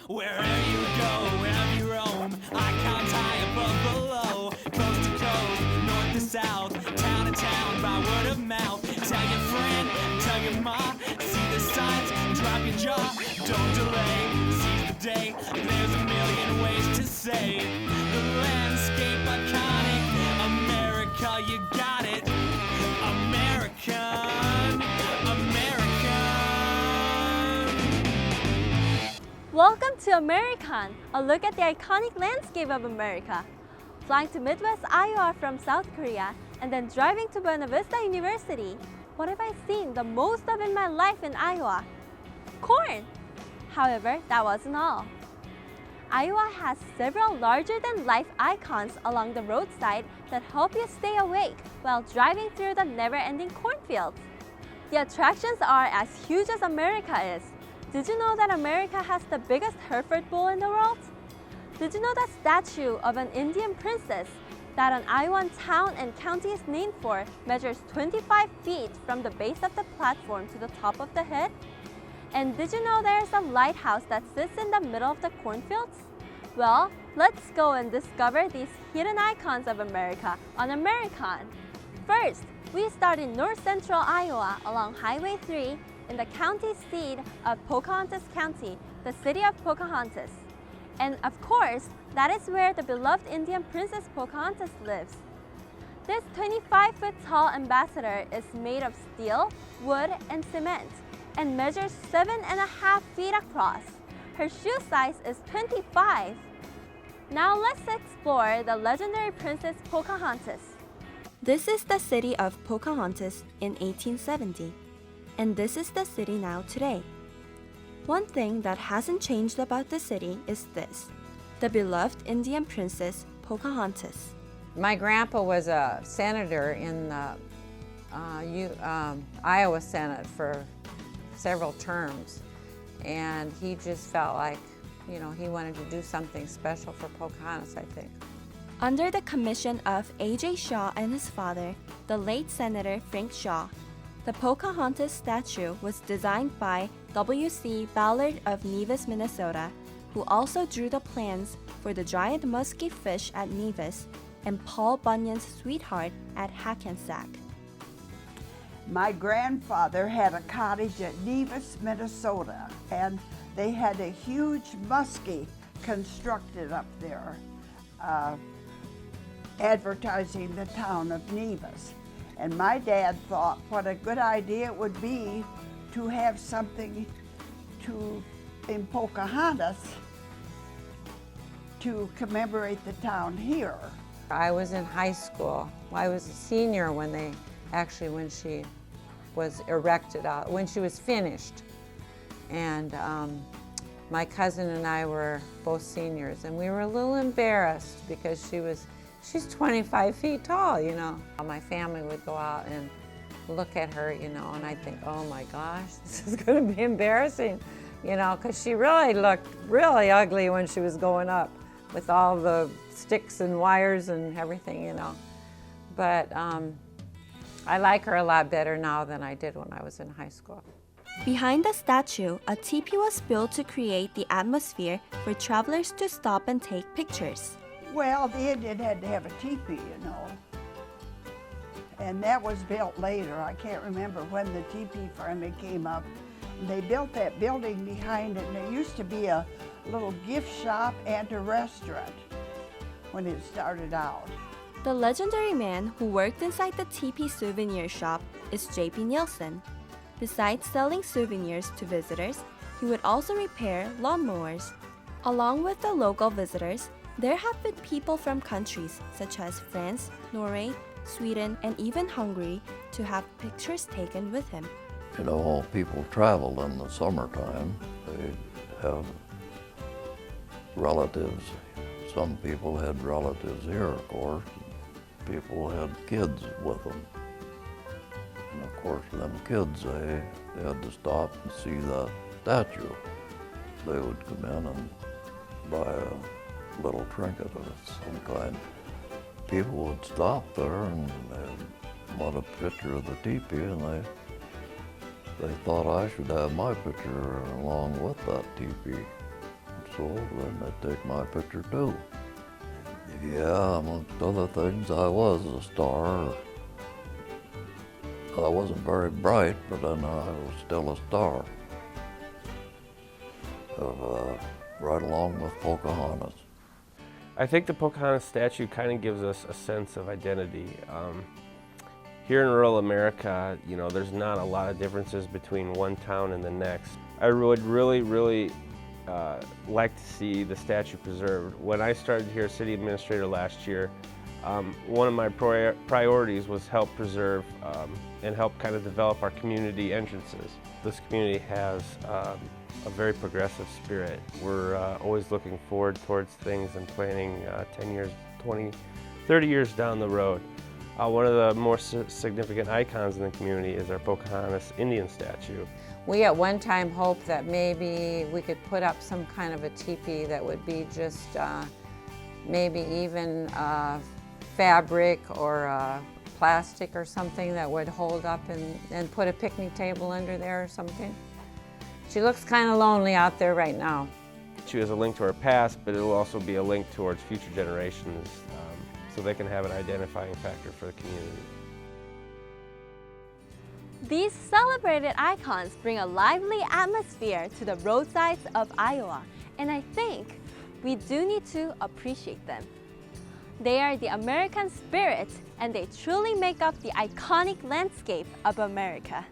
Wherever you go, wherever you roam, icons high above, below, coast to coast, north to south, town to town, by word of mouth. Tell your friend, tell your ma, see the signs, drop your jaw, don't delay, seize the day. There's a million ways to say the landscape iconic. America, you got it. AmerICON, AmerICON. Welcome to AmerICON, a look at the iconic landscape of America. Flying to Midwest Iowa from South Korea and then driving to Buena Vista University, what have I seen the most of in my life in Iowa? Corn! However, that wasn't all. Iowa has several larger-than-life icons along the roadside that help you stay awake while driving through the never-ending cornfields. The attractions are as huge as America is. Did you know that America has the biggest Hereford bull in the world? Did you know that statue of an Indian princess that an Iowan town and county is named for measures 25 feet from the base of the platform to the top of the head? And did you know there's a lighthouse that sits in the middle of the cornfields? Well, let's go and discover these hidden icons of America on AmerICON. First, we start in north central Iowa along Highway 3 in the county seat of Pocahontas County, the city of Pocahontas. And of course, that is where the beloved Indian princess Pocahontas lives. This 25-foot tall ambassador is made of steel, wood, and cement, and measures 7.5 feet across. Her shoe size is 25. Now let's explore the legendary princess Pocahontas. This is the city of Pocahontas in 1870, and this is the city now today. One thing that hasn't changed about the city is this: the beloved Indian princess Pocahontas. My grandpa was a senator in the Iowa Senate for several terms, and he just felt like, he wanted to do something special for Pocahontas, I think. Under the commission of A.J. Shaw and his father, the late Senator Frank Shaw, the Pocahontas statue was designed by W.C. Ballard of Nevis, Minnesota, who also drew the plans for the giant musky fish at Nevis and Paul Bunyan's sweetheart at Hackensack. My grandfather had a cottage at Nevis, Minnesota, and they had a huge muskie constructed up there, advertising the town of Nevis. And my dad thought what a good idea it would be to have something in Pocahontas to commemorate the town here. I was in high school. I was a senior when she was erected out, when she was finished. And my cousin and I were both seniors, and we were a little embarrassed because she's 25 feet tall, My family would go out and look at her, and I'd think, oh my gosh, this is going to be embarrassing, because she really looked really ugly when she was going up with all the sticks and wires and everything, But I like her a lot better now than I did when I was in high school. Behind the statue, a teepee was built to create the atmosphere for travelers to stop and take pictures. Well, the Indian had to have a teepee, and that was built later. I can't remember when the teepee finally came up. They built that building behind it, and there used to be a little gift shop and a restaurant when it started out. The legendary man who worked inside the teepee souvenir shop is J.P. Nielsen. Besides selling souvenirs to visitors, he would also repair lawnmowers. Along with the local visitors, there have been people from countries such as France, Norway, Sweden, and even Hungary to have pictures taken with him. People travel in the summertime. They have relatives. Some people had relatives here, of course. People had kids with them. And of course, them kids, they had to stop and see the statue. They would come in and buy a little trinket of some kind. People would stop there and they'd want a picture of the teepee, and they thought I should have my picture along with that teepee. so then they take my picture too. Yeah, amongst other things, I was a star. I wasn't very bright, but then I was still a star. Right along with Pocahontas. I think the Pocahontas statue kind of gives us a sense of identity. Here in rural America, you know, there's not a lot of differences between one town and the next. I would really like to see the statue preserved. When I started here as city administrator last year, one of my priorities was help preserve and help kind of develop our community entrances. This community has a very progressive spirit. We're always looking forward towards things and planning 10 years, 20, 30 years down the road. One of the more significant icons in the community is our Pocahontas Indian statue. We at one time hoped that maybe we could put up some kind of a teepee that would be just maybe even fabric or plastic or something that would hold up and put a picnic table under there or something. She looks kind of lonely out there right now. She is a link to our past, but it will also be a link towards future generations so they can have an identifying factor for the community. These celebrated icons bring a lively atmosphere to the roadsides of Iowa, and I think we do need to appreciate them. They are the American spirit, and they truly make up the iconic landscape of America.